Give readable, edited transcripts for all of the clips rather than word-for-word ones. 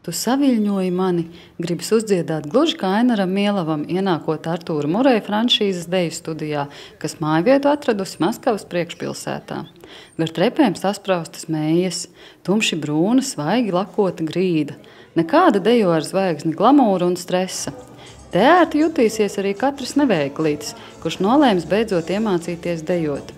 Tu saviļņoji mani, gribas uzdziedāt gluži kā Ainaram Mielavam, ienākot Artūra Mureja franšīzes deju studijā, kas mājvietu atradusi Maskavas priekšpilsētā. Gar trepēm saspraustas mējas, tumši brūna, svaigi lakota grīda. Nekāda dejo ar zvaigzni glamūra un stresa. Te ērti jutīsies arī katrs neveiklītis, kurš nolēms beidzot iemācīties dejot.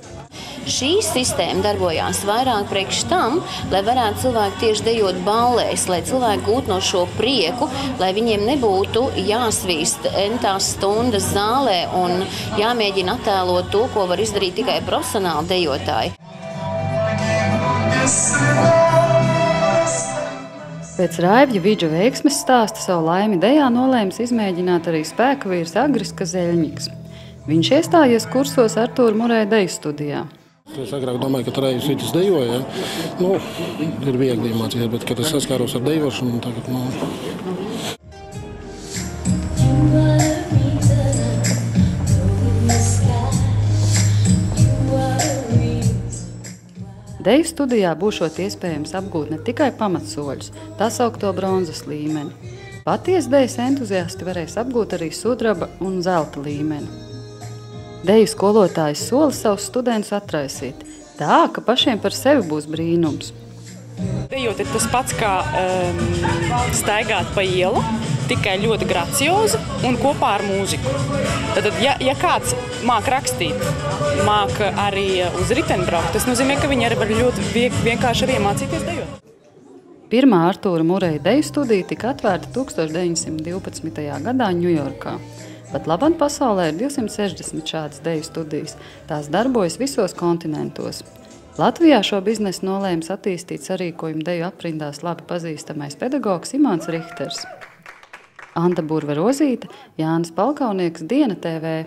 Šī sistēma darbojās vairāk priekš tam, lai varētu cilvēki tieši dejot ballēs, lai cilvēki gūtu no šo prieku, lai viņiem nebūtu jāsvīst entās stundas zālē un jāmēģina attēlot to, ko var izdarīt tikai profesionāli dejotāji. Pēc Raivģa Vidža veiksmes stāsta savu laimi dejā nolēmis izmēģināt arī spēka vīrs Agris Kazeļņiks. Viņš iestājies kursos Artūra Mureja deju studijā. Es agrāk domāju, ka tur viss dejoja. Ir viegli iemācīties, bet kad es saskāros ar dejošanu, tagad, Deju studijā būšot iespējams apgūt ne tikai pamatsoļus, tā saukto bronzas līmeni. Patiesi dejas entuziasti varēs apgūt arī sudraba un zelta līmeni. Deju skolotājs sola savus studentus atraisīt, tā, ka pašiem par sevi būs brīnums. Dejot ir tas pats, kā staigāt pa ielu, tikai ļoti graciozi un kopā ar mūziku. Tad, ja kāds māk rakstīt, māk arī uz riteni braukt, tas nozīmē, ka viņi arī var ļoti vienkārši arī iemācīties dejot. Pirmā Artūra Mureja deju studija tika atvērta 1912. gadā Ņujorkā. Pat labam pasaulē ir 260 šādas deju studijas. Tās darbojas visos kontinentos. Latvijā šo biznesu nolēmis attīstīt sarīkojumu deju aprindās labi pazīstamais pedagogs Imants Rihters. Anta Burve-Rozīte, Jānis Palkaunieks, Diena TV.